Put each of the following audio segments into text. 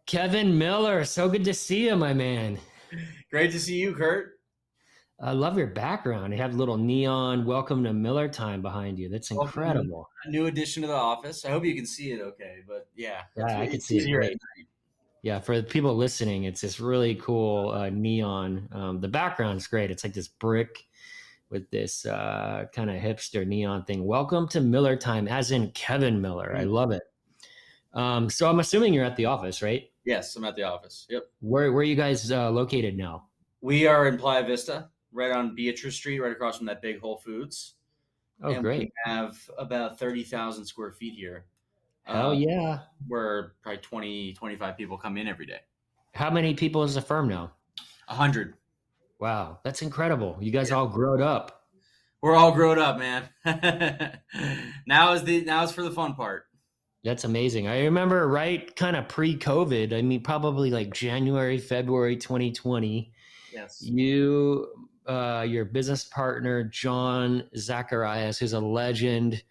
Kevin Miller, so good to see you, my man. Great to see you, Kurt. I love your background. You have a little neon "Welcome to Miller Time" behind you. That's Welcome to incredible. a new addition to the office. I hope you can see it okay, but yeah, Yeah, I could it's see it easier at great. Yeah, for the people listening, it's this really cool neon. The background's great. It's like this brick with this kind of hipster neon thing. Welcome to Miller Time, as in Kevin Miller. I night. love it. So I'm assuming you're at the office, right? Yes, I'm at the office. Yep. Where are you guys located now? We are in Playa Vista, right on Beatrice Street, right across from that big Whole Foods. Oh, And we great. have about 30,000 square feet here, Hell uh, yeah. where probably 20, 25 people come in every day. How many people is the firm now? 100. Wow, that's incredible. You guys Yeah. all growed up. We're all grown up, man. Now is for the fun part. That's amazing. I remember right kind of pre-COVID, I mean probably like January, February 2020, Yes. you your business partner John Zacharias, who's a legend,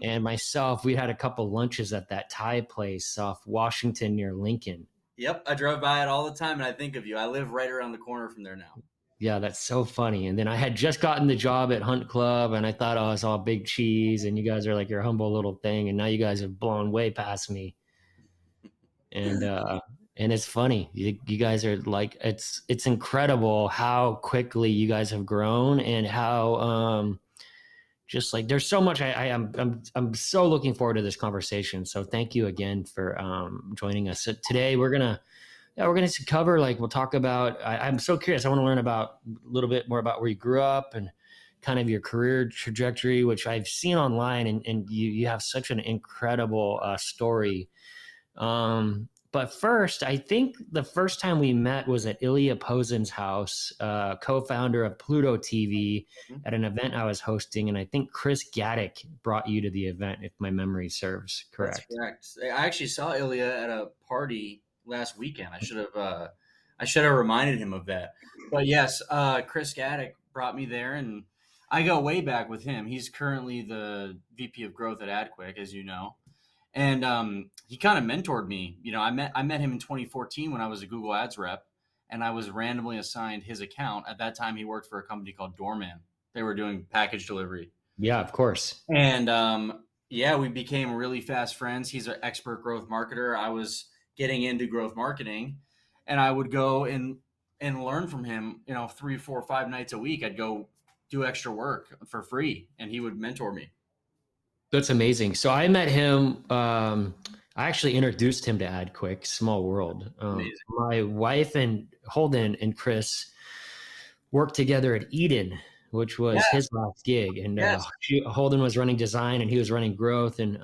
and myself, we had a couple lunches at that Thai place off Washington near Lincoln. Yep, I drove by it all the time, and I think of you. I live right around the corner from there now. Yeah, that's so funny. And then I had just gotten the job at Hunt Club, and I thought, oh, it's all big cheese, and you guys are like your humble little thing, and now you guys have blown way past me. And it's funny. You guys are like it's incredible how quickly you guys have grown, and how just like there's so much. I'm so looking forward to this conversation. So thank you again for joining us. So today we're gonna cover, like, we'll talk about. I'm so curious. I want to learn about a little bit more about where you grew up and kind of your career trajectory, which I've seen online, and you have such an incredible story. But first, I think the first time we met was at Ilya Pozin's house, co-founder of Pluto TV, Mhm. at an event I was hosting, and I think Chris Gaddick brought you to the event, if my memory serves That's correct. correct. I actually saw Ilya at a party last weekend. I should have reminded him of that. But yes, Chris Gaddick brought me there, and I go way back with him. He's currently the VP of Growth at AdQuick, as you know, and he kind of mentored me. I met him in 2014 when I was a Google Ads rep, and I was randomly assigned his account. At that time, he worked for a company called Doorman. They were doing package delivery. Yeah, of course. And yeah, we became really fast friends. He's an expert growth marketer. I was getting into growth marketing, and I would go and learn from him. 3, 4, 5 nights a week. I'd go do extra work for free, and he would mentor me. That's amazing. So I met him. I actually introduced him to AdQuick. Small world. Amazing. My wife and Holden and Chris worked together at Eden, which was Yes, his last gig, and yes. Holden was running design, and he was running growth, and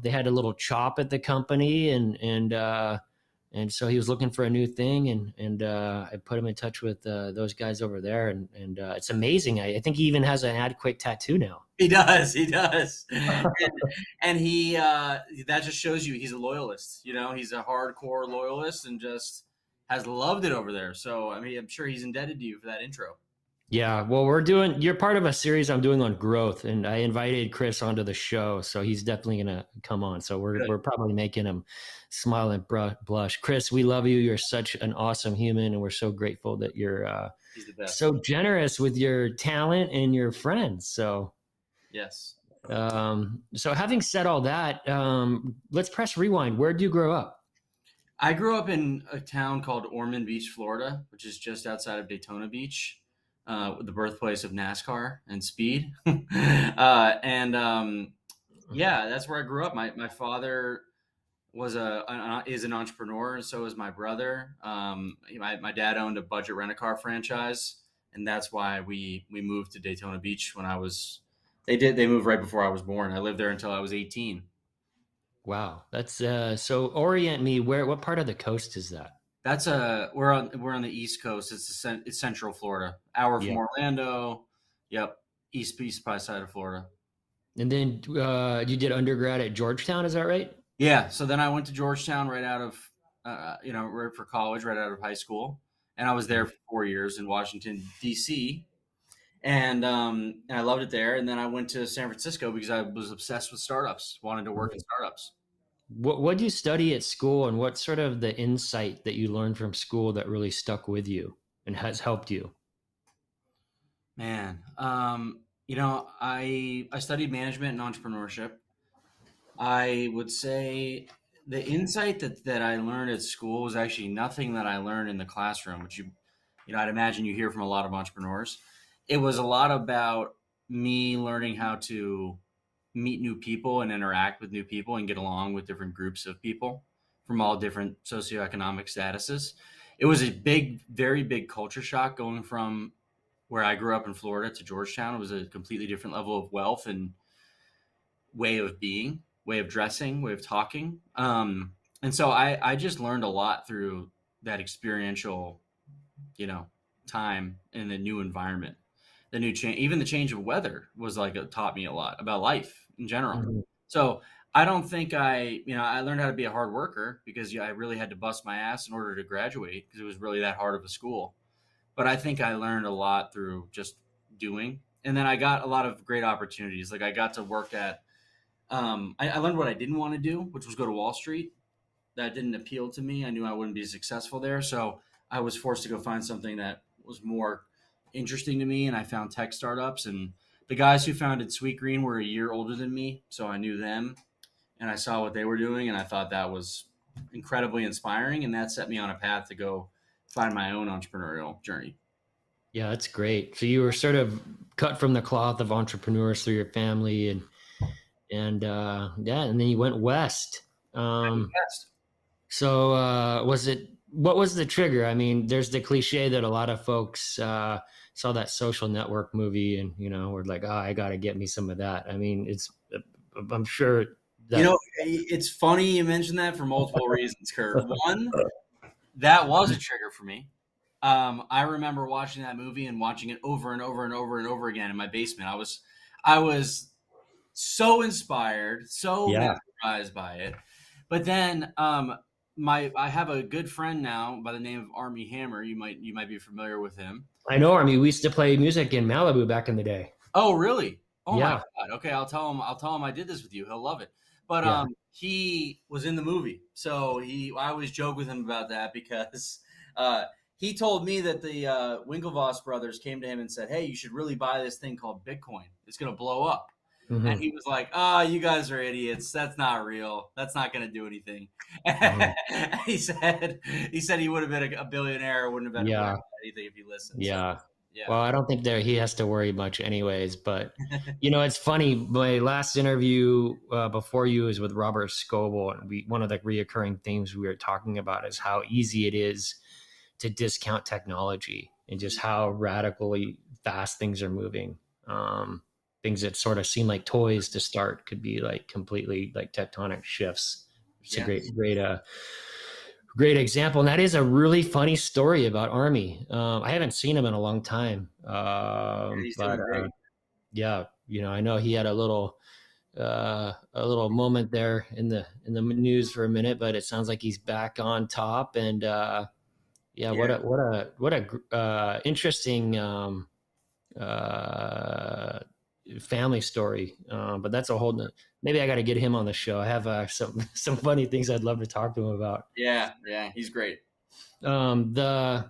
they had a little chop at the company, and so he was looking for a new thing, and I put him in touch with those guys over there, and it's amazing. I think he even has an AdQuick tattoo now. He does. He does. And he that just shows you he's a loyalist. He's a hardcore loyalist and just has loved it over there. So I mean, I'm sure he's indebted to you for that intro. Yeah, well, you're part of a series I'm doing on growth, and I invited Chris onto the show, so he's definitely gonna come on. So Good. we're probably making him smile and blush. Chris, we love you. You're such an awesome human, and we're so grateful that you're He's the best. so generous with your talent and your friends. Yes. So having said all that, let's press rewind. Where did you grow up? I grew up in a town called Ormond Beach, Florida, which is just outside of Daytona Beach, the birthplace of NASCAR and speed. And yeah, that's where I grew up. My father is an entrepreneur, and so is my brother. My dad owned a budget rent-a-car franchise, and that's why we moved to Daytona Beach when I was. They moved right before I was born. I lived there until I was 18. Wow, that's so orient me. What part of the coast is that? We're on the East Coast. It's Central Florida, hour Yeah. from Orlando. Yep, east side of Florida. And then you did undergrad at Georgetown, is that right? Yeah. So then I went to Georgetown right out of right for college, right out of high school, and I was there for 4 years in Washington D.C. And I loved it there. And then I went to San Francisco because I was obsessed with startups, wanted to work in Mhm. startups. What did you study at school, and what sort of the insight that you learned from school that really stuck with you and has helped you? Man, I studied management and entrepreneurship. I would say the insight that I learned at school was actually nothing that I learned in the classroom, which I'd imagine you hear from a lot of entrepreneurs. It was a lot about me learning how to meet new people and interact with new people and get along with different groups of people from all different socioeconomic statuses. It was a big, very big culture shock going from where I grew up in Florida to Georgetown. It was a completely different level of wealth and way of being, way of dressing, way of talking. And so I just learned a lot through that experiential, you know, time in a new environment. The new change, even the change of weather was like it taught me a lot about life in general. Mhm. So I don't think I learned how to be a hard worker because I really had to bust my ass in order to graduate because it was really that hard of a school. But I think I learned a lot through just doing. And then I got a lot of great opportunities. Like I got to work at I learned what I didn't want to do, which was go to Wall Street. That didn't appeal to me. I knew I wouldn't be successful there. So I was forced to go find something that was more interesting to me. And I found tech startups. And the guys who founded Sweet Green were a year older than me. So I knew them and I saw what they were doing. And I thought that was incredibly inspiring. And that set me on a path to go find my own entrepreneurial journey. Yeah, that's great. So you were sort of cut from the cloth of entrepreneurs through your family, and yeah, and then you went west. Um, Yes. was it what was the trigger? I mean, there's the cliche that a lot of folks saw that Social Network movie, and were like, "Oh, I got to get me some of that." I mean, I'm sure that. It's funny you mentioned that for multiple reasons, Kurt. One, that was a trigger for me. I remember watching that movie and watching it over and over and over and over again in my basement. I was so inspired, so Yeah, mesmerized by it. But then my I have a good friend now by the name of Army Hammer. You might be familiar with him. I know. I mean, we used to play music in Malibu back in the day. Oh, really? Oh my Yeah, god. Okay, I'll tell him. I'll tell him I did this with you. He'll love it. But yeah. he was in the movie, so I always joke with him about that because uh, he told me that the Winklevoss brothers came to him and said, "Hey, you should really buy this thing called Bitcoin. It's going to blow up." And Hmm. he was like, "Oh, you guys are idiots. That's not real. That's not going to do anything." Hmm. he said he would have been a billionaire, or wouldn't have been worried Yeah, about anything if he listened. So yeah. yeah, Well, I don't think that he has to worry much, anyways. But it's funny. My last interview before you was with Robert Scoble, and one of the reoccurring themes we were talking about is how easy it is to discount technology and just how radically fast things are moving. Things that sort of seem like toys to start could be like completely like tectonic shifts. It's a yes, great example, and that is a really funny story about Army. I haven't seen him in a long time, yeah, he's but doing great. yeah, I know he had a little moment there in the news for a minute, but it sounds like he's back on top, and yeah, Yeah. what a interesting uh, family story. But that's a whole. Maybe I got to get him on the show. I have some funny things I'd love to talk to him about. Yeah, yeah, he's great. The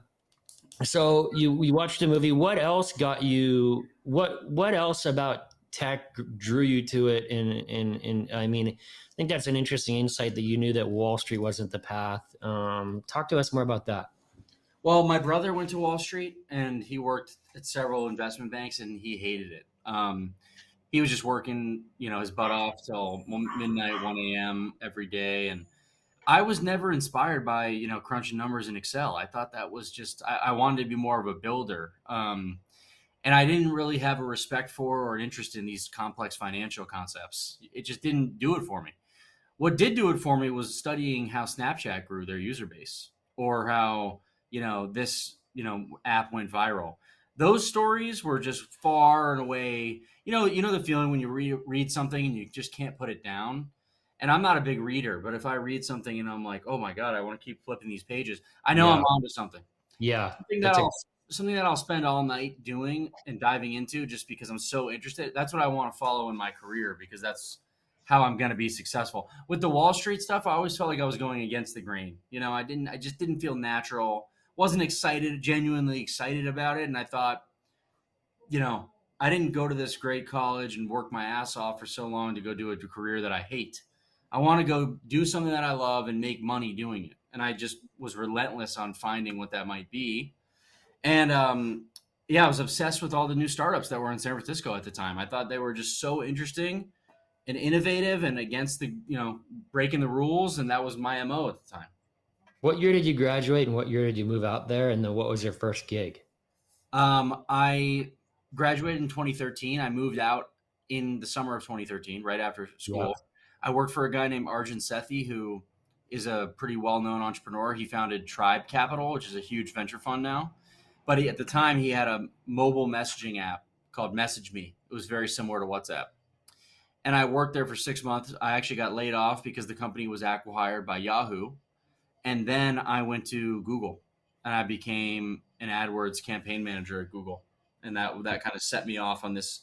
So you watched the movie. What else got you? What else about tech drew you to it? And I mean, I think that's an interesting insight that you knew that Wall Street wasn't the path. Talk to us more about that. Well, my brother went to Wall Street and he worked at several investment banks and he hated it. He was just working, his butt off till midnight, 1 a.m. every day. And I was never inspired by, crunching numbers in Excel. I thought that was just, I wanted to be more of a builder. And I didn't really have a respect for or an interest in these complex financial concepts. It just didn't do it for me. What did do it for me was studying how Snapchat grew their user base or how, this, app went viral. Those stories were just far and away, the feeling when you read something and you just can't put it down. And I'm not a big reader, but if I read something and I'm like, oh my God, I want to keep flipping these pages, I know I'm Yeah, onto something. yeah, Something that that's a I'll something that I'll spend all night doing and diving into just because I'm so interested. That's what I want to follow in my career because that's how I'm going to be successful. With the Wall Street stuff, I always felt like I was going against the grain. I just didn't feel natural. Wasn't excited, genuinely excited about it. And I thought, you know, I didn't go to this great college and work my ass off for so long to go do a career that I hate. I want to go do something that I love and make money doing it. And I just was relentless on finding what that might be. And yeah, I was obsessed with all the new startups that were in San Francisco at the time. I thought they were just so interesting and innovative and against the, breaking the rules. And that was my MO at the time. What year did you graduate and what year did you move out there? And then what was your first gig? I graduated in 2013. I moved out in the summer of 2013, right after Yeah. school. I worked for a guy named Arjun Sethi, who is a pretty well-known entrepreneur. He founded Tribe Capital, which is a huge venture fund now. But at the time, he had a mobile messaging app called Message Me. It was very similar to WhatsApp. And I worked there for 6 months. I actually got laid off because the company was acquired by Yahoo. And then I went to Google and I became an AdWords campaign manager at Google. And that kind of set me off on this.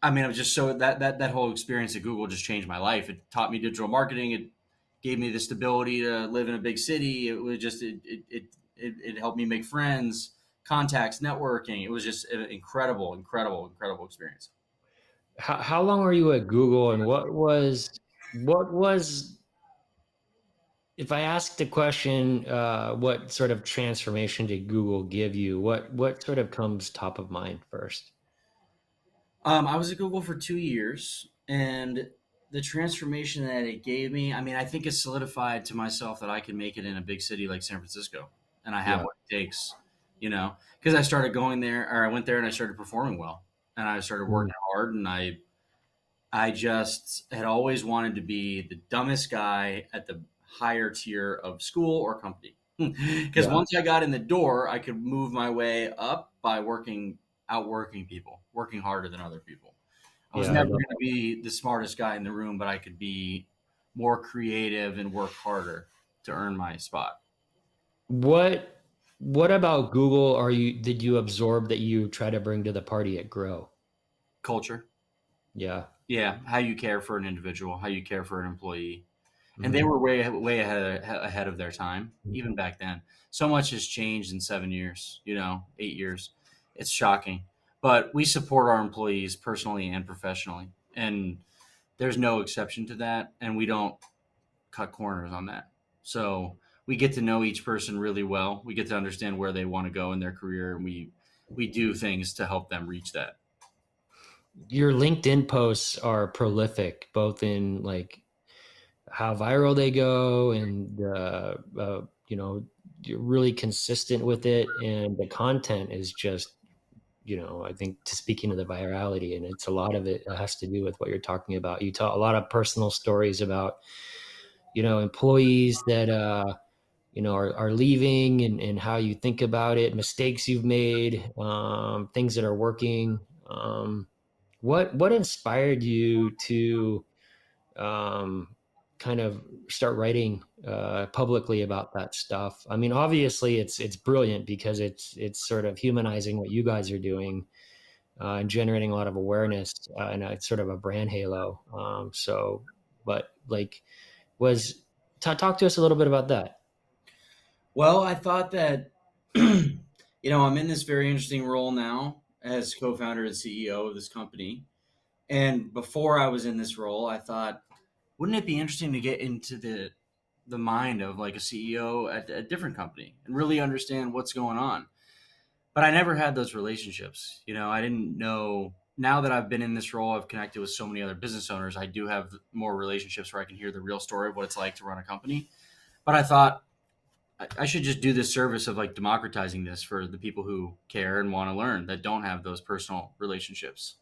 I mean, I was just so that whole experience at Google just changed my life. It taught me digital marketing. It gave me the stability to live in a big city. It was just it helped me make friends, contacts, networking. It was just an incredible, incredible, incredible experience. How long were you at Google and what was if I asked the question, what sort of transformation did Google give you? What sort of comes top of mind first? I was at Google for 2 years, and the transformation that it gave me, I mean, I think it solidified to myself that I can make it in a big city like San Francisco, and I have Yeah. what it takes, because I started going there, or I went there and I started performing well, and I started Mm. working hard, and I just had always wanted to be the dumbest guy at the higher tier of school or company. Because Yeah. once I got in the door, I could move my way up by outworking people, working harder than other people. I was Yeah, I never love going to be the smartest guy in the room, but I could be more creative and work harder to earn my spot. What what about Google are you did you absorb that you try to bring to the party at Grow? Culture. Yeah. Yeah. How you care for an individual, how you care for an employee. And they Mhm. were way ahead of their time, even back then. So much has changed in 7 years, 8 years. It's shocking. But we support our employees personally and professionally. And there's no exception to that. And we don't cut corners on that. So we get to know each person really well. We get to understand where they want to go in their career. And we do things to help them reach that. Your LinkedIn posts are prolific, both in like how viral they go and you're really consistent with it and the content is just I think to speaking of the virality and it's a lot of it has to do with what you're talking about. You tell a lot of personal stories about employees that are leaving and how you think about it, mistakes you've made, things that are working. What inspired you to um, kind of start writing publicly about that stuff? I mean, obviously, it's brilliant because it's sort of humanizing what you guys are doing and generating a lot of awareness and it's sort of a brand halo. But like, was talk to us a little bit about that. Well, I thought that, I'm in this very interesting role now as co founder and CEO of this company. And before I was in this role, I thought, wouldn't it be interesting to get into the mind of like a CEO at a different company and really understand what's going on? But I never had those relationships. I didn't know. Now that I've been in this role, I've connected with so many other business owners. I do have more relationships where I can hear the real story of what it's like to run a company. But I thought I should just do this service of like democratizing this for the people who care and want to learn that don't have those personal relationships.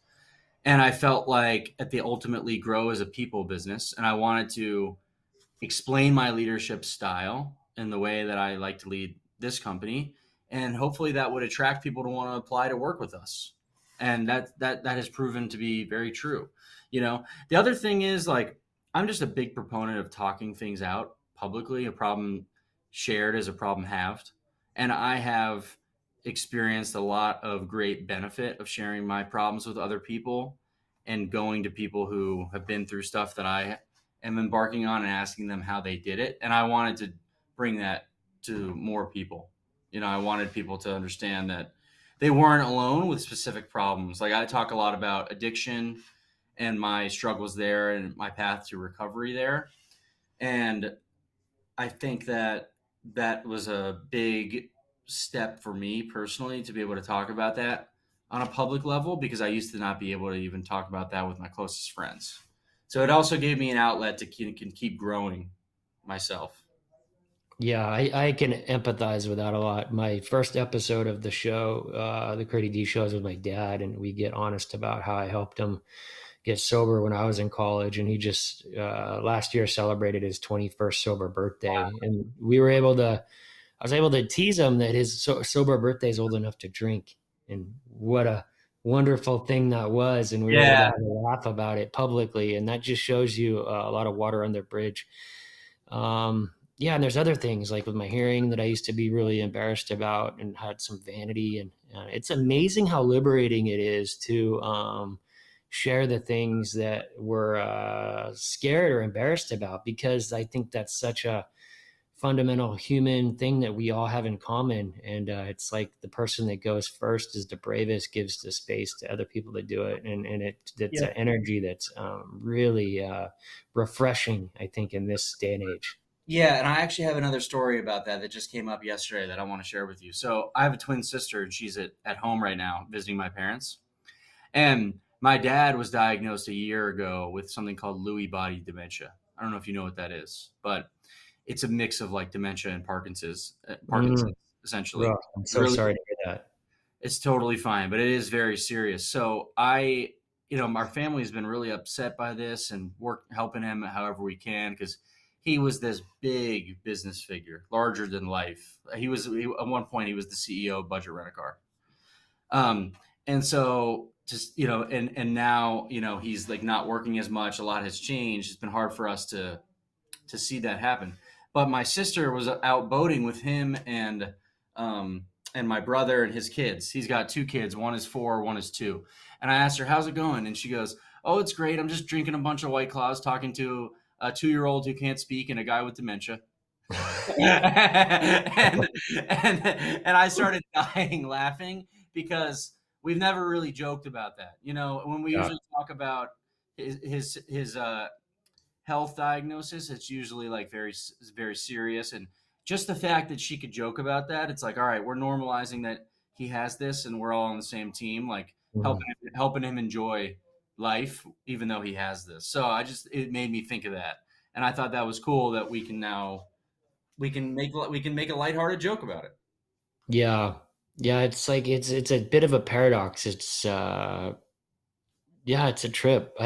And I felt like at the ultimately grow as a people business, and I wanted to explain my leadership style and the way that I like to lead this company, and hopefully that would attract people to want to apply to work with us. And that has proven to be very true. The other thing is like I'm just a big proponent of talking things out publicly. A problem shared is a problem halved, and I have experienced a lot of great benefit of sharing my problems with other people and going to people who have been through stuff that I am embarking on and asking them how they did it. And I wanted to bring that to more people. I wanted people to understand that they weren't alone with specific problems. Like, I talk a lot about addiction and my struggles there and my path to recovery there. And I think that that was a big step for me personally to be able to talk about that on a public level, because I used to not be able to even talk about that with my closest friends. So it also gave me an outlet to can keep growing myself. Yeah, I can empathize with that a lot. My first episode of the show, the Crazy D show, is with my dad, and we get honest about how I helped him get sober when I was in college. And he just last year celebrated his 21st sober birthday, and I was able to tease him that his sober birthday is old enough to drink, and what a wonderful thing that was. And we were able to Yeah. have a laugh about it publicly, and that just shows you a lot of water under the bridge. Yeah, and there's other things like with my hearing that I used to be really embarrassed about and had some vanity, and it's amazing how liberating it is to share the things that we're scared or embarrassed about, because I think that's such a fundamental human thing that we all have in common. And it's like the person that goes first is the bravest, gives the space to other people to do it, and it's Yeah. an energy that's really refreshing, I think, in this day and age. Yeah, and I actually have another story about that that just came up yesterday that I want to share with you. So I have a twin sister, and she's at home right now visiting my parents. And my dad was diagnosed a year ago with something called Lewy body dementia. I don't know if you know what that is, but it's a mix of like dementia and Parkinson's Mm, essentially. rough. I'm so Really, sorry to hear that. it's totally fine, but it is very serious. So our family has been really upset by this and work helping him however we can, because he was this big business figure, larger than life. At one point he was the CEO of Budget Rent a Car. Um, and so just, and now, he's like not working as much. A lot has changed. It's been hard for us to see that happen. But my sister was out boating with him and my brother and his kids. He's got two kids. One is 4, one is 2. And I asked her, "How's it going?" And she goes, "Oh, it's great. I'm just drinking a bunch of White Claws, talking to a 2-year-old who can't speak and a guy with dementia." and I started dying laughing, because we've never really joked about that. When we Yeah. usually talk about his health diagnosis, it's usually like very serious. And just the fact that she could joke about that, it's like, all right, we're normalizing that he has this, and we're all on the same team, like Mhm. helping him enjoy life, even though he has this. So it made me think of that, and I thought that was cool that we can make a lighthearted joke about it. Yeah. Yeah, it's like it's a bit of a paradox. It's yeah, it's a trip.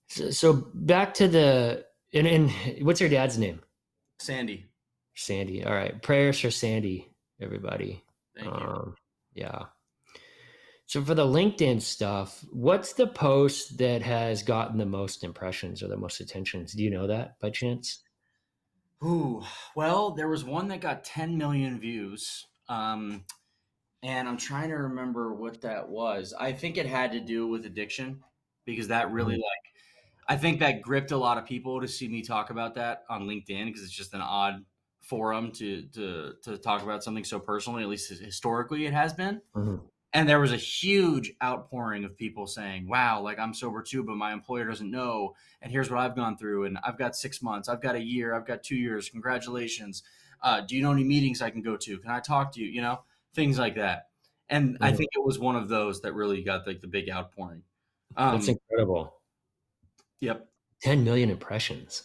So back to the and what's your dad's name? Sandy, Sandy. All right. Prayers for Sandy, everybody. thank you. Um, yeah. So for the LinkedIn stuff, what's the post that has gotten the most impressions or the most attentions? Do you know that by chance? Ooh, well, there was one that got 10 million views. And I'm trying to remember what that was. I think it had to do with addiction, because that really, Mhm. like, I think that gripped a lot of people to see me talk about that on LinkedIn, because it's just an odd forum to talk about something so personally. At least historically, it has been. Mhm. And there was a huge outpouring of people saying, "Wow, like, I'm sober too, but my employer doesn't know. And here's what I've gone through. And I've got 6 months, I've got a year, I've got 2 years. Congratulations. Do you know any meetings I can go to? Can I talk to you? Things like that." And I Mhm. think it was one of those that really got like the big outpouring. That's Um, incredible. yep, 10 million impressions.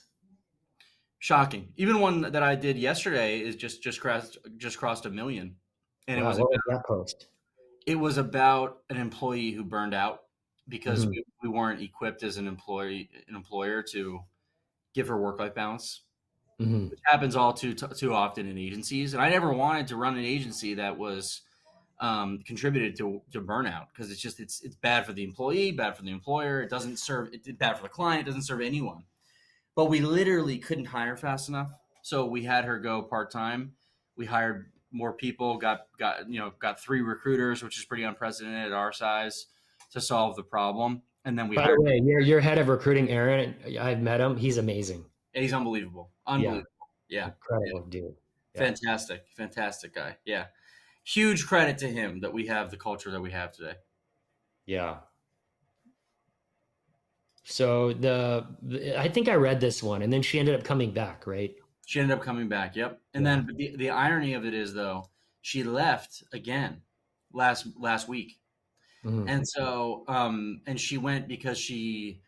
shocking. Even one that I did yesterday is just crossed a million, and it Wow. was What was that post? It was about an employee who burned out because Mhm. we weren't equipped as an employer to give her work life balance, Mhm. which happens all too often in agencies. And I never wanted to run an agency that was contributed to burnout, because it's bad for the employee, bad for the employer. It doesn't serve. It's bad for the client. It doesn't serve anyone. But we literally couldn't hire fast enough, so we had her go part time. We hired more people. Got 3 recruiters, which is pretty unprecedented at our size, to solve the problem. And then we By the hired. way, your head of recruiting, Aaron, I've met him. He's amazing. He's unbelievable, Yeah, unbelievable. Yeah, yeah, incredible dude. Yeah, fantastic, fantastic guy. Yeah, huge credit to him that we have the culture that we have today. yeah. So I think I read this one, and then she ended up coming back, right? She ended up coming back. Yep. And Yeah. then the irony of it is though, she left again last week. Mhm. And so and she went because she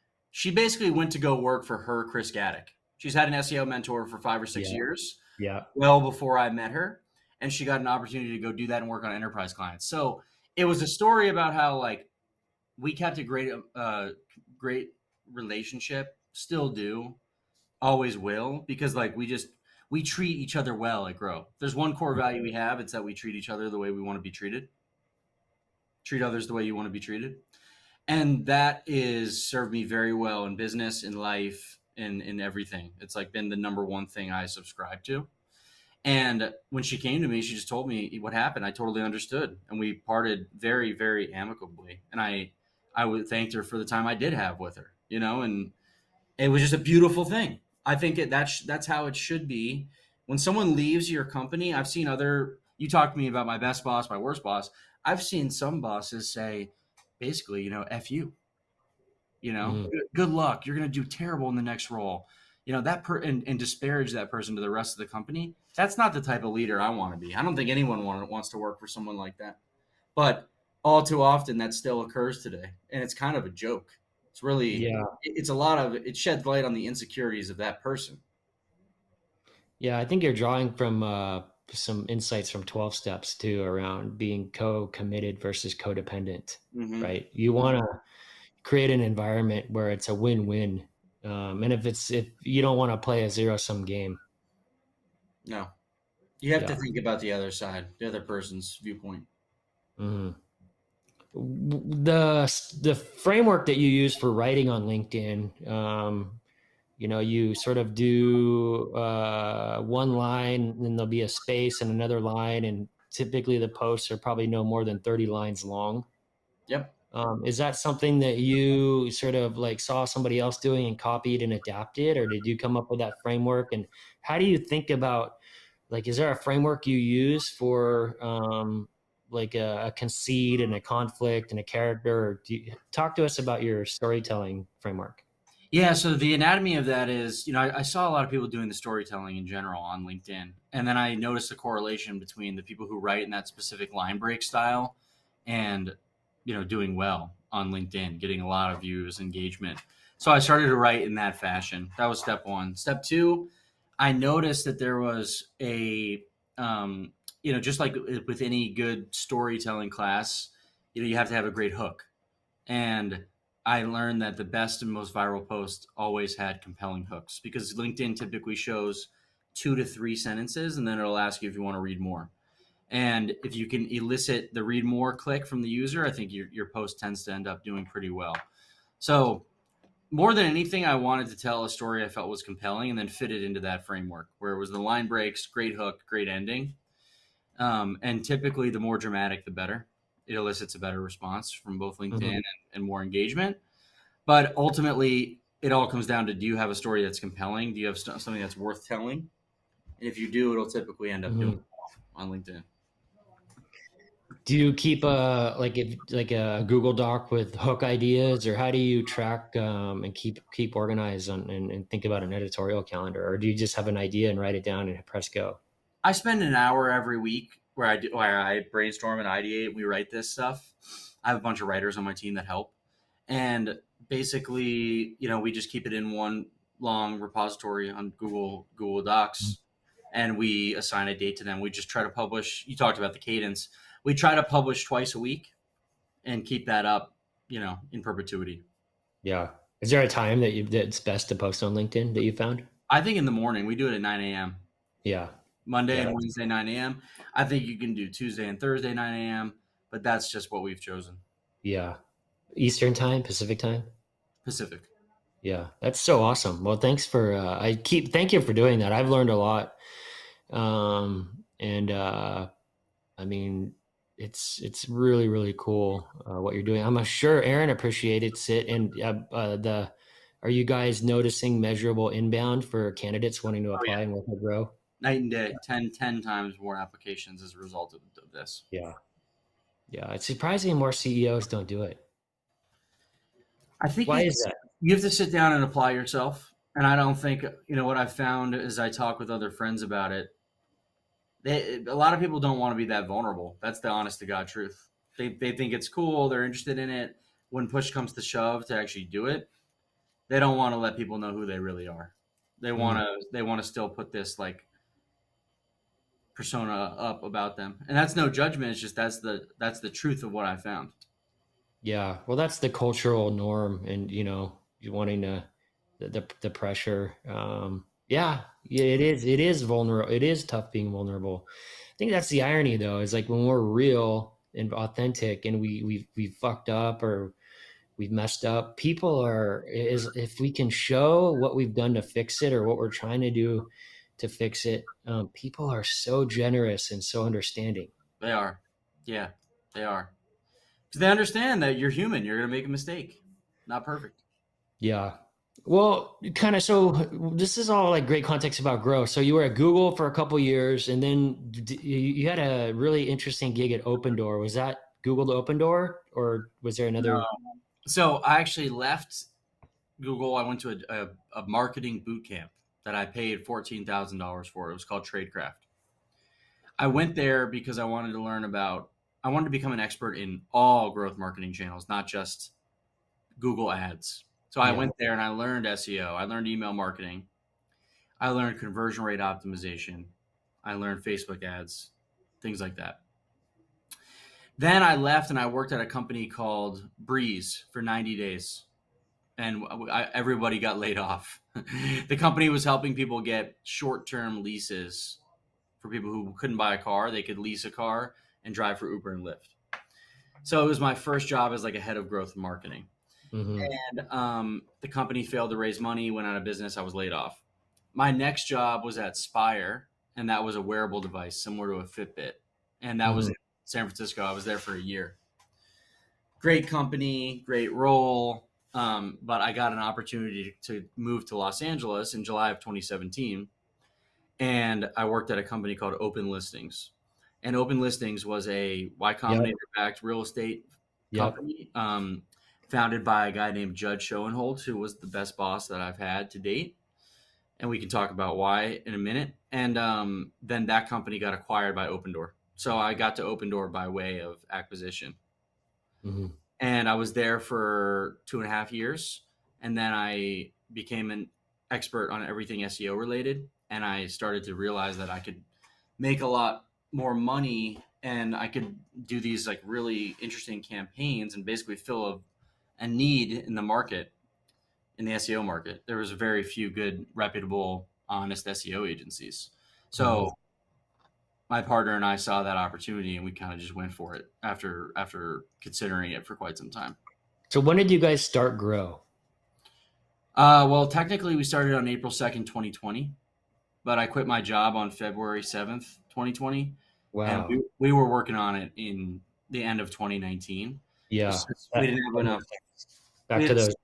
basically went to go work for her Chris Gaddick. She's had an SEO mentor for 5 or 6 Yeah, years, yeah. well before I met her, and she got an opportunity to go do that and work on enterprise clients. So it was a story about how like we kept a great relationship, still do, always will, because like we treat each other well at Grow. There's one core value we have, it's that we treat each other the way we want to be treated. Treat others the way you want to be treated. And that is served me very well in business, in life, in everything. It's like been the number one thing I subscribe to. And when she came to me, she just told me what happened. I totally understood, and we parted very, very amicably. And I would thanked her for the time I did have with her, and it was just a beautiful thing. I think that's how it should be. When someone leaves your company, I've seen other. You talked to me about my best boss, my worst boss. I've seen some bosses say, basically, "F you." Mhm. Good luck. You're going to do terrible in the next role. And disparage that person to the rest of the company. That's not the type of leader I want to be. I don't think anyone wants to work for someone like that. But all too often, that still occurs today, and it's kind of a joke. It's really, Yeah, it's a lot of it sheds light on the insecurities of that person. yeah. I think you're drawing from some insights from 12 steps too around being co-committed versus codependent, Mm-hmm. right? You want to create an environment where it's a win-win. And if you don't want to play a zero-sum game. No, you have to Yeah. think about the other side, the other person's viewpoint. Mhm. The framework that you use for writing on LinkedIn, you sort of do one line, and then there'll be a space and another line, and typically the posts are probably no more than 30 lines long. Yep. Is that something that you sort of like saw somebody else doing and copied and adapted, or did you come up with that framework? And how do you think about, like, is there a framework you use for like a conceit and a conflict and a character? Or talk to us about your storytelling framework? Yeah, so the anatomy of that is, I saw a lot of people doing the storytelling in general on LinkedIn. And then I noticed the correlation between the people who write in that specific line break style and, doing well on LinkedIn, getting a lot of views, engagement. So I started to write in that fashion. That was step one. Step two, I noticed that there was um, just like with any good storytelling class, you have to have a great hook. And I learned that the best and most viral posts always had compelling hooks, because LinkedIn typically shows 2 to 3 sentences and then it'll ask you if you want to read more. And if you can elicit the read more click from the user, I think your post tends to end up doing pretty well. So, more than anything, I wanted to tell a story I felt was compelling and then fit it into that framework where it was the line breaks, great hook, great ending. And typically, the more dramatic, the better. It elicits a better response from both LinkedIn Mhm. and more engagement. But ultimately, it all comes down to, do you have a story that's compelling? Do you have something that's worth telling? And if you do, it'll typically end up doing Mhm. well on LinkedIn. Do you keep like a Google Doc with hook ideas, or how do you track and keep organized and think about an editorial calendar, or do you just have an idea and write it down and press go? I spend an hour every week where I brainstorm and ideate. We write this stuff. I have a bunch of writers on my team that help, and basically, we just keep it in one long repository on Google Docs, and we assign a date to them. We just try to publish. You talked about the cadence. We try to publish twice a week and keep that up, in perpetuity. Yeah. Is there a time that's best to post on LinkedIn that you found? I think in the morning we do it at 9 a.m. Yeah. Monday Yeah. and Wednesday 9 a.m. I think you can do Tuesday and Thursday 9 a.m. But that's just what we've chosen. Yeah. Eastern time, Pacific time. Pacific. Yeah. That's so awesome. Well, thanks for thank you for doing that. I've learned a lot. And I mean, it's really really cool what you're doing. I'm sure Aaron appreciates it. And the are you guys noticing measurable inbound for candidates wanting to Oh apply yeah, and work at Grow? night and day. 10 times more applications as a result of this. Yeah, yeah. It's surprising more CEOs don't do it. I think Why is it's that? you have to sit down and apply yourself. And I don't think what I've found as I talk with other friends about it. A lot of people don't want to be that vulnerable. That's the honest to God truth. They think it's cool. They're interested in it. When push comes to shove to actually do it, they don't want to let people know who they really are. Mm, They want to still put this like persona up about them, and that's no judgment. It's just that's the truth of what I found. yeah. Well, that's the cultural norm, and you wanting to the pressure. Yeah, yeah. It is vulnerable. It is tough being vulnerable. I think that's the irony, though, is like when we're real and authentic, and we fucked up or we've messed up. People are is if we can show what we've done to fix it or what we're trying to do to fix it. People are so generous and so understanding. They are, yeah, they are, because they understand that you're human. You're gonna make a mistake. Not perfect. Yeah. Well, kind of. So this is all like great context about growth. So you were at Google for a couple years, and then you had a really interesting gig at Open Door. Was that Google to Open Door, or was there another? So I actually left Google. I went to a marketing boot camp that I paid $14,000 for. It was called Tradecraft. I went there because I wanted to learn about. I wanted to become an expert in all growth marketing channels, not just Google Ads. So I Yeah. went there and I learned SEO. I learned email marketing. I learned conversion rate optimization. I learned Facebook ads, things like that. Then I left and I worked at a company called Breeze for 90 days. And everybody got laid off. The company was helping people get short term leases for people who couldn't buy a car. They could lease a car and drive for Uber and Lyft. So it was my first job as like a head of growth marketing. Hmm. And the company failed to raise money, went out of business. I was laid off. My next job was at Spire, and that was a wearable device similar to a Fitbit. And that was Hmm. in San Francisco. I was there for a year. Great company, great role. But I got an opportunity to move to Los Angeles in July of 2017. And I worked at a company called Open Listings. And Open Listings was a Y Yep. Combinator backed real estate Yep. company, founded by a guy named Judge Schoenholtz, who was the best boss that I've had to date. And we can talk about why in a minute. And then that company got acquired by Open Door. So I got to Open Door by way of acquisition. Hmm. And I was there for 2.5 years. And then I became an expert on everything SEO related. And I started to realize that I could make a lot more money and I could do these like really interesting campaigns and basically fill a need in the market, in the SEO market. There was very few good, reputable, honest SEO agencies. Hmm. So my partner and I saw that opportunity and we kind of just went for it after considering it for quite some time. So when did you guys start Grow? Well, technically, we started on April 2nd, 2020, but I quit my job on February 7th, 2020, and Wow. we were working on it in the end of 2019. Yeah. Just since we That, didn't have that enough. makes sense. Back We to didn't.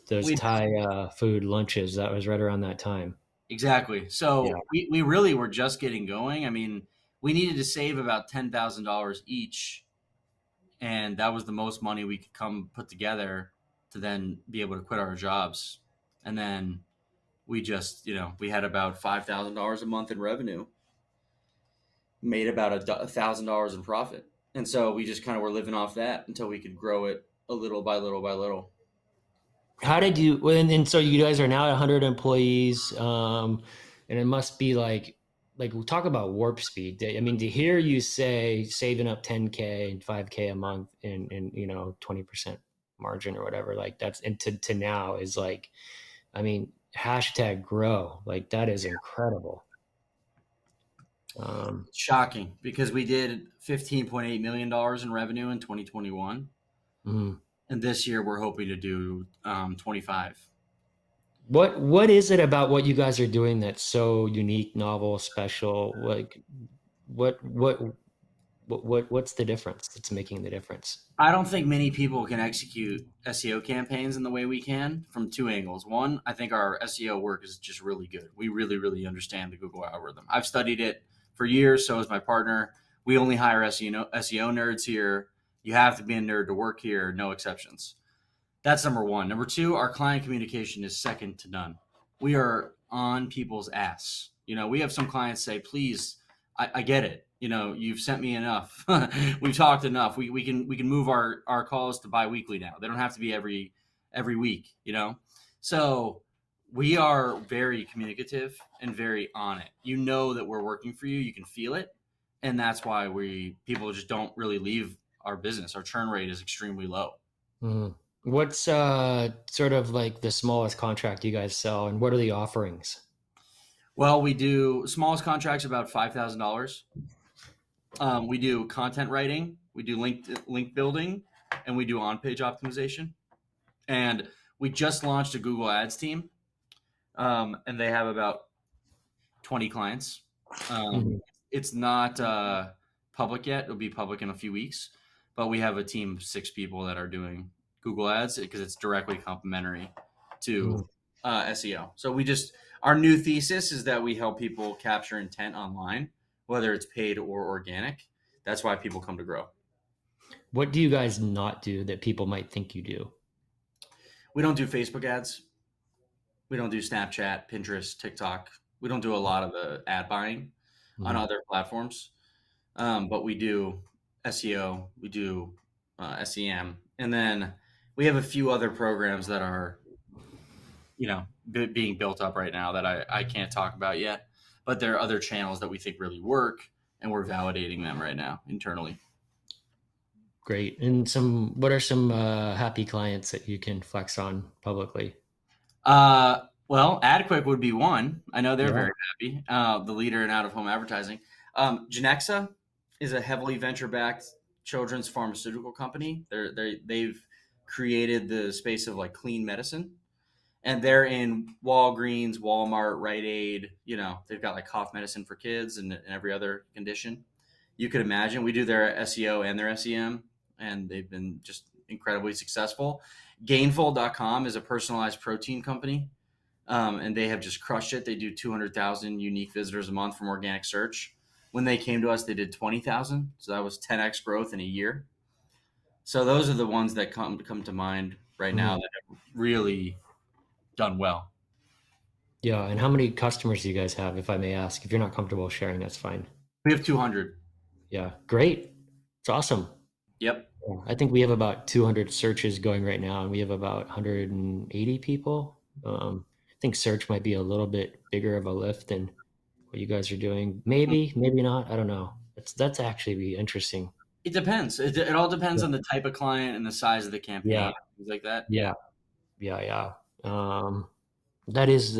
those We Thai food lunches. That was right around that time. exactly. Yeah. So we really were just getting going. I mean, we needed to save about $10,000 each, and that was the most money we could come put together to then be able to quit our jobs. And then we just, we had about $5,000 a month in revenue, made about $1,000 in profit. And so we just kind of were living off that until we could grow it a little by little by little. How did you, well, and so you guys are now at 100 employees, and it must be like we talk about warp speed. I mean, to hear you say saving up 10K and 5K a month and 20% margin or whatever, like that's, and to now is like, I mean, hashtag grow, like that is incredible. Um, It's shocking because we did $15.8 million in revenue in 2021. mhm. And this year we're hoping to do 25. What is it about what you guys are doing that's so unique, novel, special? Like what What's the difference that's making the difference? I don't think many people can execute SEO campaigns in the way we can from two angles. One, I think our SEO work is just really good. We really, really understand the Google algorithm. I've studied it for years. So has my partner. We only hire SEO nerds here. You have to be a nerd to work here, no exceptions. That's number one. Number two, our client communication is second to none. We are on people's ass. We have some clients say, please, I get it. You've sent me enough. We've talked enough. We can move our calls to biweekly now. They don't have to be every week. So we are very communicative and very on it. You know that we're working for you. You can feel it. And that's why people just don't really leave our business. Our churn rate is extremely low. Mhm. What's sort of like the smallest contract you guys sell, and what are the offerings? Well, we do smallest contracts about $5,000. We do content writing, we do link building, and we do on page optimization. And we just launched a Google Ads team, and they have about 20 clients. Um, Mhm. it's not public yet; it'll be public in a few weeks. But we have a team of 6 people that are doing Google Ads because it's directly complementary to Mhm. SEO. So our new thesis is that we help people capture intent online, whether it's paid or organic. That's why people come to Grow. What do you guys not do that people might think you do? We don't do Facebook ads. We don't do Snapchat, Pinterest, TikTok. We don't do a lot of the ad buying on Mhm. other platforms. But we do SEO, we do SEM, and then we have a few other programs that are being built up right now that I can't talk about yet. But there are other channels that we think really work, and we're validating them right now internally. Great. And what are some happy clients that you can flex on publicly? Well, AdQuick would be one. I know they're Yeah. very happy. The leader in out-of-home advertising. Genexa is a heavily venture-backed children's pharmaceutical company. They've created the space of like clean medicine, and they're in Walgreens, Walmart, Rite Aid. They've got like cough medicine for kids and every other condition you could imagine. We do their SEO and their SEM, and they've been just incredibly successful. Gainful.com is a personalized protein company, and they have just crushed it. They do 200,000 unique visitors a month from organic search. When they came to us, they did 20,000, so that was 10x growth in a year. So those are the ones that come to mind right now Mhm. that have really done well. Yeah. And how many customers do you guys have, if I may ask? If you're not comfortable sharing, that's fine. We have 200. Yeah. Great. It's awesome. Yep. Yeah. I think we have about 200 searches going right now, and we have about 180 people. I think search might be a little bit bigger of a lift than what you guys are doing. Maybe, maybe not. I don't know. That's actually be interesting. It depends. It all depends Yeah. on the type of client and the size of the campaign, Yeah. things like that. Yeah. Yeah. Yeah. Yeah. That is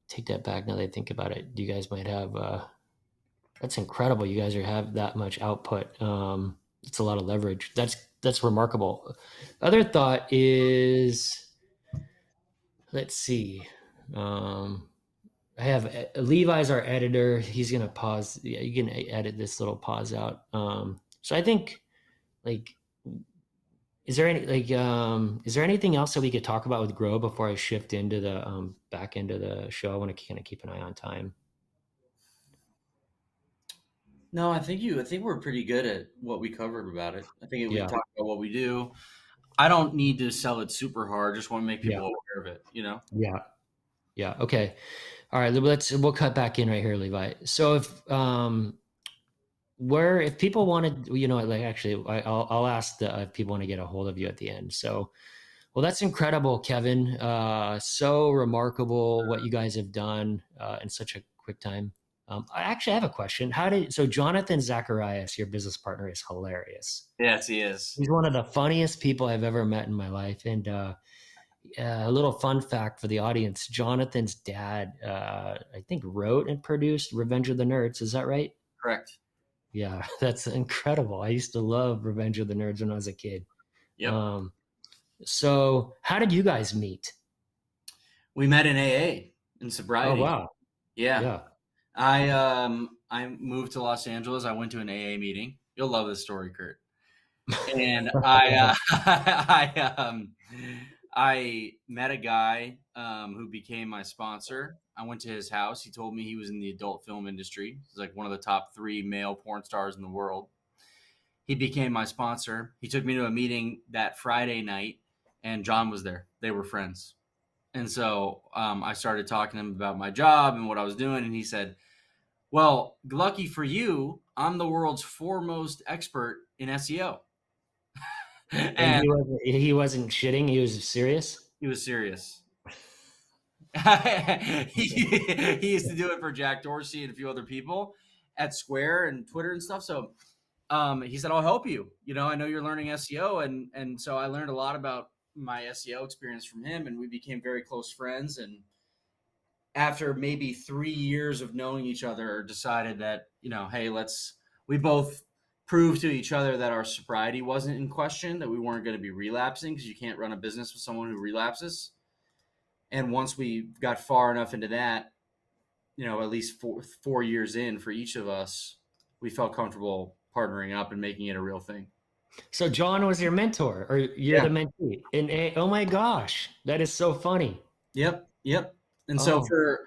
take that back now that I think about it. You guys might have that's incredible. You guys have that much output. It's a lot of leverage. That's remarkable. Other thought is, let's see. Um, I have Levi's our editor. He's gonna pause. Yeah, you can edit this little pause out. So I think, like, is there anything else that we could talk about with Grow before I shift into the back end of the show? I want to kind of keep an eye on time. No, I think we're pretty good at what we covered about it. I think we Yeah, talked about what we do. I don't need to sell it super hard. Just want to make yeah, people aware of it. yeah, yeah. Okay. All right. We'll cut back in right here, Levi. So if people wanted, like, actually, I'll ask if people want to get a hold of you at the end. So, well, that's incredible, Kevin. So remarkable what you guys have done in such a quick time. I actually have a question. So Jonathan Zacharias, your business partner, is hilarious. Yes, he is. He's one of the funniest people I've ever met in my life. And a little fun fact for the audience: Jonathan's dad, I think, wrote and produced Revenge of the Nerds. Is that right? Correct. Yeah, that's incredible. I used to love Revenge of the Nerds when I was a kid. Yep. Um, so, how did you guys meet? We met in AA in Oh, sobriety. wow. Yeah. Yeah. I moved to Los Angeles. I went to an AA meeting. You'll love this story, Kurt. And I met a guy who became my sponsor. I went to his house. He told me he was in the adult film industry. He's like one of the top 3 male porn stars in the world. He became my sponsor. He took me to a meeting that Friday night, and John was there. They were friends. And so I started talking to him about my job and what I was doing. And he said, well, lucky for you, I'm the world's foremost expert in SEO. And And he wasn't shitting. He was serious. he was serious. He used to do it for Jack Dorsey and a few other people at Square and Twitter and stuff. So he said, I'll help you. I know you're learning SEO. And so I learned a lot about my SEO experience from him, and we became very close friends. And after maybe 3 years of knowing each other, decided that, hey, we both proved to each other that our sobriety wasn't in question, that we weren't going to be relapsing, because you can't run a business with someone who relapses. And once we got far enough into that, at least 4 years in for each of us, we felt comfortable partnering up and making it a real thing. So John was your mentor, or you're Yeah. the mentee. And oh my gosh, that is so funny. Yep. And so Oh,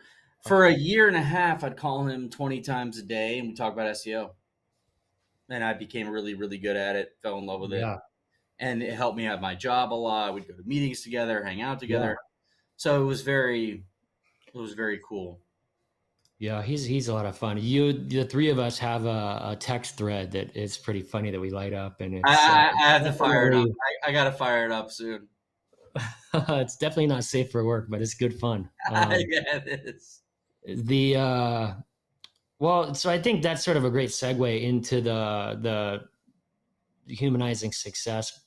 for a year and a half, I'd call him 20 times a day, and we talk about SEO. And I became really, really good at it, fell in love with it. yeah, And it helped me have my job a lot. We'd go to meetings together, hang out yeah, together. So it was very cool. yeah. He's a lot of fun. The 3 of us have a text thread that is pretty funny that we light up, and I, it's I, I have to fire it up. definitely I got to fire it up soon. it's definitely not safe for work, but it's good fun. Yeah, it is. The Well, so I think that's sort of a great segue into the humanizing success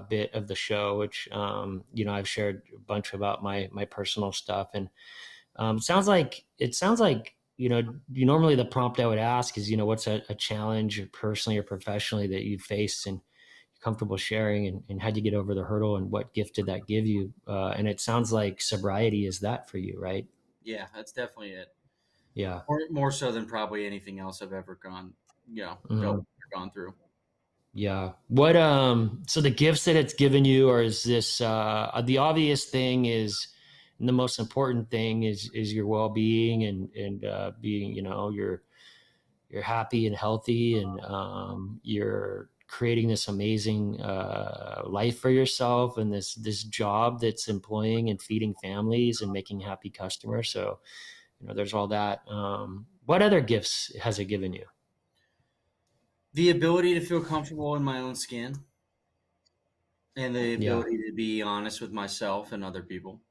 bit of the show, which I've shared a bunch about my personal stuff, and it sounds like you normally the prompt I would ask is what's a challenge personally or professionally that you faced and you're comfortable sharing, and how'd you get over the hurdle, and what gift did that give you? And it sounds like sobriety is that for you, right? Yeah, that's definitely it. Yeah. More so than probably anything else I've ever Mhm. gone through. Yeah. What so the gifts that it's given you, or is this the obvious thing is, and the most important thing is your well-being, and being, you're happy and healthy, and you're creating this amazing life for yourself, and this job that's employing and feeding families and making happy customers. So, there's all that. What other gifts has it given you? The ability to feel comfortable in my own skin, and the Yeah. ability to be honest with myself and other people.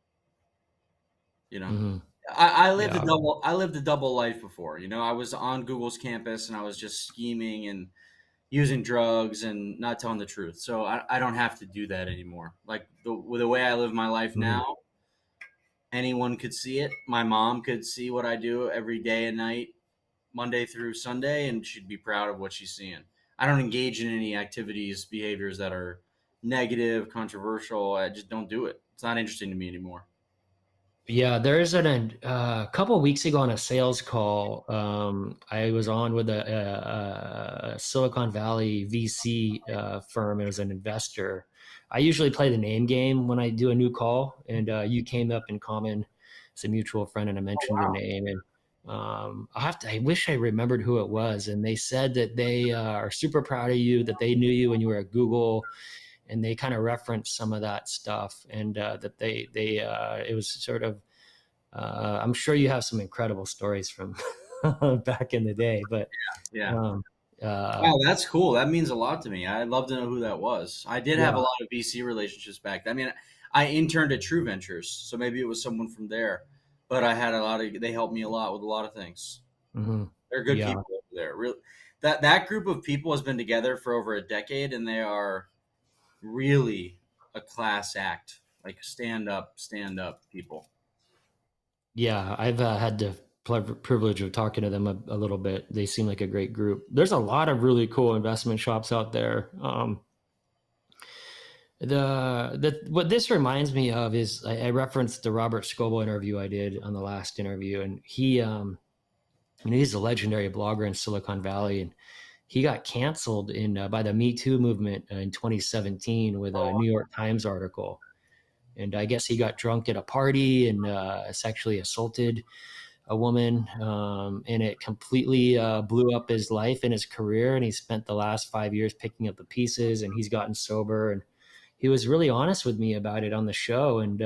You know, Hmm. I lived a Yeah. double life before. I was on Google's campus, and I was just scheming and using drugs and not telling the truth. So I don't have to do that anymore. Like with the way I live my life Mhm. now, anyone could see it. My mom could see what I do every day and night, Monday through Sunday, and she'd be proud of what she's seeing. I don't engage in any activities, behaviors that are negative, controversial. I just don't do it. It's not interesting to me anymore. Yeah, there's a couple of weeks ago on a sales call. I was on with a Silicon Valley VC firm. It was an investor. I usually play the name game when I do a new call, and you came up in common as a mutual friend, and I Oh mentioned your wow! name. And I wish I remembered who it was. And they said that they are super proud of you, that they knew you when you were at Google, and they kind of referenced some of that stuff, and that they it was sort of I'm sure you have some incredible stories from back in the day, but Yeah. um, uh, Wow, that's cool. That means a lot to me. I'd love to know who that was. I did have a yeah, lot of VC relationships back then. I mean, I interned at True Ventures, so maybe it was someone from there. But I had they helped me a lot with a lot of things. hmm, They're good yeah, people over there. That group of people has been together for over a decade, and they are really a class act. Like stand up people. yeah. I've had the privilege of talking to them a little bit. They seem like a great group. There's a lot of really cool investment shops out there. The what this reminds me of is I referenced the Robert Scoble interview I did on the last interview, and he's a legendary blogger in Silicon Valley, and he got canceled in by the Me Too movement in 2017 with a Oh, New York Times article. And I guess he got drunk at a party and sexually assaulted a woman, and it completely blew up his life and his career. And he spent the last 5 years picking up the pieces, and he's gotten sober. And he was really honest with me about it on the show. And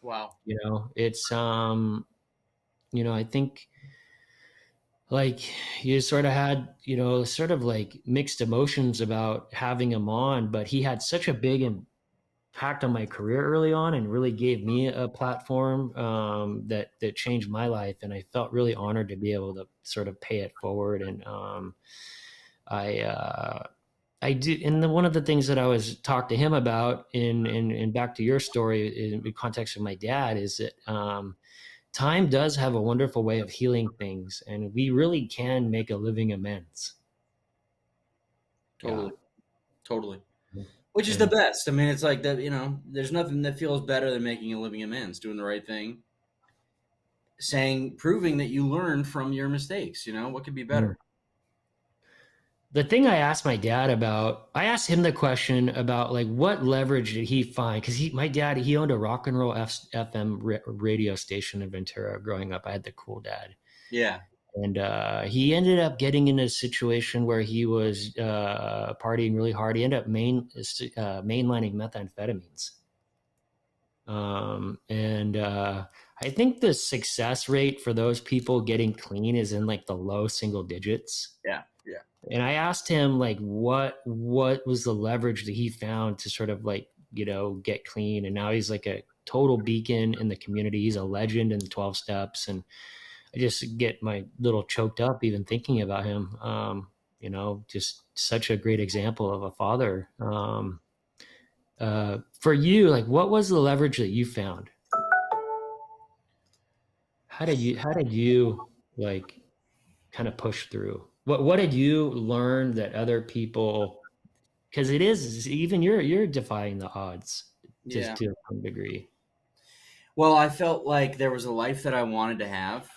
wow. it's I think like you sort of had sort of like mixed emotions about having him on, but he had such a big impact on my career early on and really gave me a platform that changed my life, and I felt really honored to be able to sort of pay it forward. And I I do, and one of the things that I was talked to him about in back to your story in the context of my dad is that time does have a wonderful way of healing things, and we really can make a living amends. Yeah. Totally. Totally. Which is the And best. I mean, it's like that, there's nothing that feels better than making a living amends, doing the right thing, proving that you learned from your mistakes. What could be mm, better? the thing I asked my dad about, I asked him the question about like what leverage did he find? Because my dad, he owned a rock and roll FM radio station in Ventura growing up. I had the cool dad, Yeah. and he ended up getting in a situation where he was partying really hard. He ended up mainlining methamphetamines, and I think the success rate for those people getting clean is in like the low single digits. Yeah. Yeah. And I asked him like what was the leverage that he found to sort of like, get clean. And now he's like a total beacon in the community. He's a legend in the 12 steps. And I just get my little choked up even thinking about him. Just such a great example of a father. For you, like what was the leverage that you found? How did you like kind of push through? What did you learn that other people, because it is even you're defying the odds just Yeah. to some degree. Well, I felt like there was a life that I wanted to have,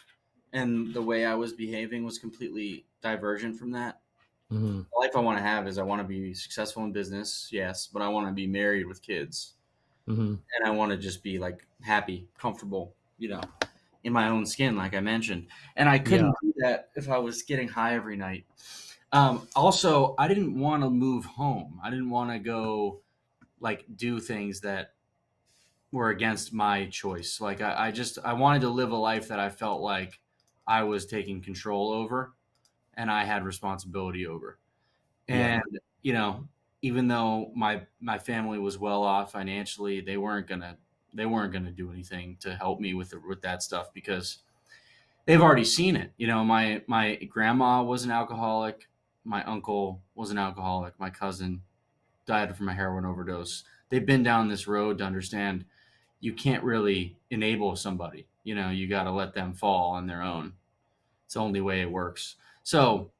and the way I was behaving was completely divergent from that. Hmm. The life I want to have is I want to be successful in business, yes, but I want to be married with kids, Hmm. and I want to just be like happy, comfortable, in my own skin, like I mentioned. And I Yeah. couldn't do that if I was getting high every night. Also, I didn't want to move home. I didn't want to go like do things that were against my choice. Like I wanted to live a life that I felt like I was taking control over and I had responsibility over. Yeah. And you know, even though my family was well off financially, they weren't gonna do anything to help me with that stuff because they've already seen it. My grandma was an alcoholic, my uncle was an alcoholic, my cousin died from a heroin overdose. They've been down this road to understand you can't really enable somebody. You got to let them fall on their own. It's the only way it works. So,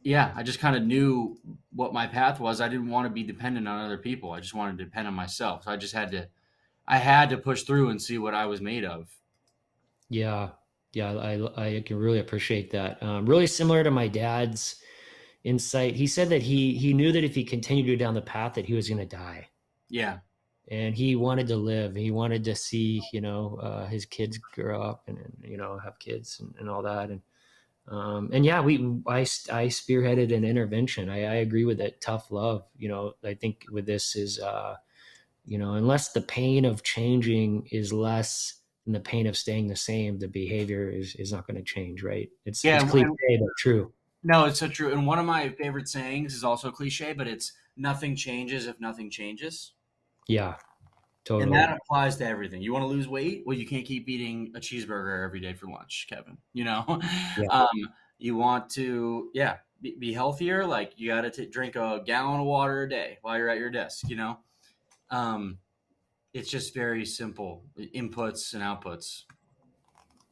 yeah, I just kind of knew what my path was. I didn't want to be dependent on other people. I just wanted to depend on myself. So I had to push through and see what I was made of. Yeah. Yeah. I can really appreciate that. Really similar to my dad's insight. He said that he knew that if he continued to go down the path that he was going to die, Yeah. and he wanted to live. He wanted to see his kids grow up and have kids and all that. And yeah, I spearheaded an intervention. I agree with that. Tough love. I think with this is unless the pain of changing is less than the pain of staying the same, the behavior is not going to change, right? It's Yeah. cliche And but true. no, it's so true. And one of my favorite sayings is also cliche, but it's nothing changes if nothing changes. Yeah, And that totally. applies to everything. You want to lose weight? Well, you can't keep eating a cheeseburger every day for lunch, Kevin. Yeah, um, you want to, yeah, be healthier. Like you got to drink a gallon of water a day while you're at your desk. Um, it's just very simple inputs and outputs.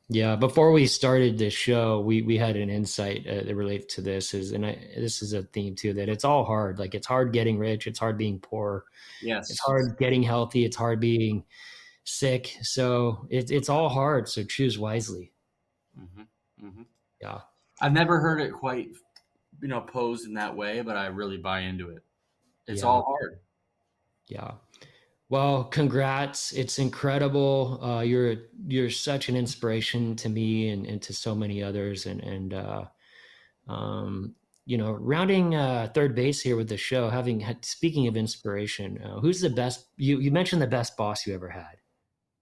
yeah. Before we started this show, we had an insight that relates to this this is a theme too, that it's all hard. Like it's hard getting rich, it's hard being poor, it's Yes. hard getting healthy, it's hard being sick. So it's all hard. So choose wisely. Hmm. Hmm. Yeah. I've never heard it quite, posed in that way, but I really buy into it. It's Yeah. all hard. Yeah. Well, congrats. It's incredible. You're such an inspiration to me and to so many others. Um, rounding third base here with the show, speaking of inspiration, who's the best? You mentioned the best boss you ever had.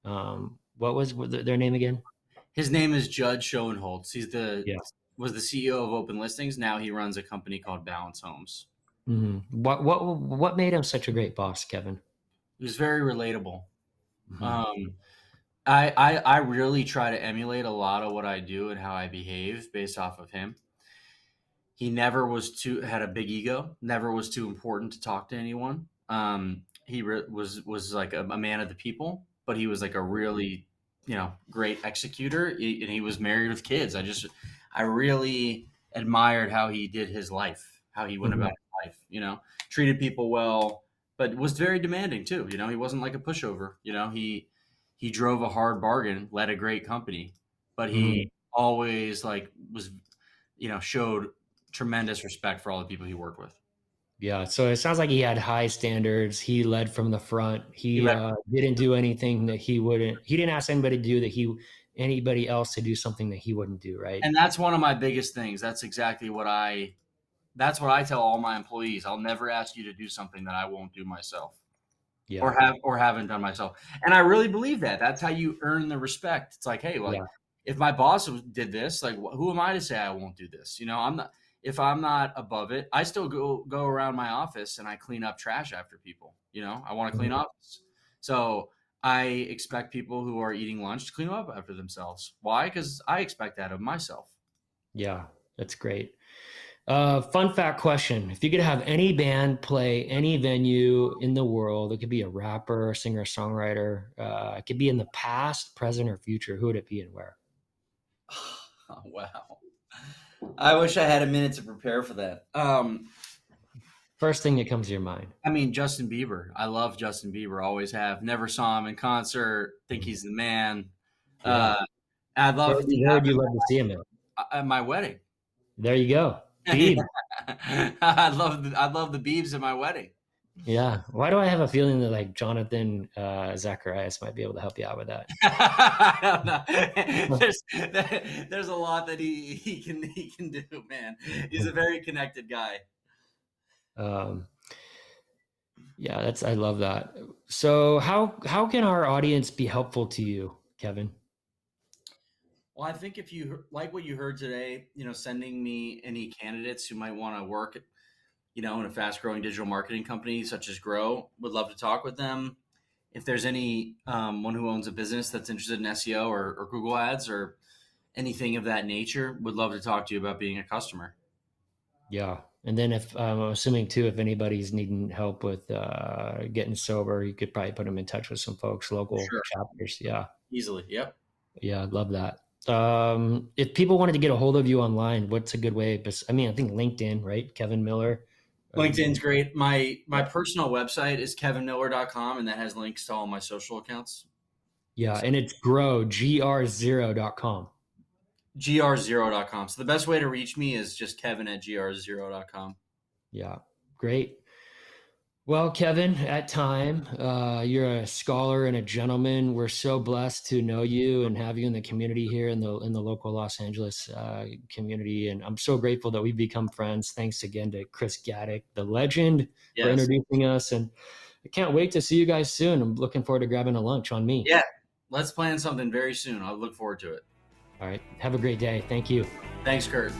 What was their name again? His name is Judd Schoenholtz. Yeah. Was the CEO of Open Listings. Now he runs a company called Balance Homes. What made him such a great boss, Kevin? He was very relatable. Hmm. Um, I really try to emulate a lot of what I do and how I behave based off of him. He never had a big ego, never was too important to talk to anyone. Was like a man of the people, but he was like a really, great executor. And he was married with kids. I really admired how he did his life, how he went Hmm. about his life, treated people well, but was very demanding too. He wasn't like a pushover. He drove a hard bargain, led a great company, but Hmm. he always like was, showed tremendous respect for all the people he worked with. Yeah, so it sounds like he had high standards. He led from the front. He He led, didn't do anything that he wouldn't. He didn't ask anybody to do that. Anybody else to do something that he wouldn't do. Right? and that's one of my biggest things. That's what I tell all my employees. I'll never ask you to do something that I won't do myself. Yeah. Or haven't done myself. And I really believe that. That's how you earn the respect. It's like, hey, like Yeah. if my boss did this, like who am I to say I won't do this? I'm not. If I'm not above it, I still go around my office and I clean up trash after people. I want to clean Mhm. office, so I expect people who are eating lunch to clean up after themselves. Why? Because I expect that of myself. Yeah, that's great. Fun fact question: if you could have any band play any venue in the world, it could be a rapper, singer, songwriter. It could be in the past, present, or future. Who would it be and where? Oh, wow. I wish I had a minute to prepare for that. First thing that comes to your mind. I mean, Justin Bieber. I love Justin Bieber. Always have. Never saw him in concert. Think Mhm. he's the man. Yeah. Uh, I'd Where love have to you have heard you love to see him at? him at my wedding. There you go. Yeah. Beeb. I'd love the Biebs at my wedding. Yeah. Why do I have a feeling that like Jonathan Zacharias might be able to help you out with that? I don't know. There's a lot that he can do, man. He's a very connected guy. Um, yeah, I love that. So how can our audience be helpful to you, Kevin? Well, I think if you like what you heard today, sending me any candidates who might want to work, in a fast growing digital marketing company such as Grow, would love to talk with them. If there's any one who owns a business that's interested in SEO or Google ads or anything of that nature, would love to talk to you about being a customer. Yeah. And then if I'm assuming too, if anybody's needing help with getting sober, you could probably put them in touch with some folks, local Sure. chapters. Yeah. Easily. Yep. Yeah, I'd love that. If people wanted to get a hold of you online, what's a good way? I mean, I think LinkedIn, right? Kevin Miller. LinkedIn's great. My personal website is kevinmiller.com, and that has links to all my social accounts. Yeah, So and it's gr0.com. gr0.com. So the best way to reach me is just kevin at gr0.com. Yeah, great. Well, Kevin, at time, you're a scholar and a gentleman. We're so blessed to know you and have you in the community here in the local Los Angeles community, and I'm so grateful that we've become friends. Thanks again to Chris Gaddick, the legend, for Yes. introducing us, and I can't wait to see you guys soon. I'm looking forward to grabbing a lunch on me. Yeah. Let's plan something very soon. I'll look forward to it. All right, have a great day. Thank you. Thanks, Kurt.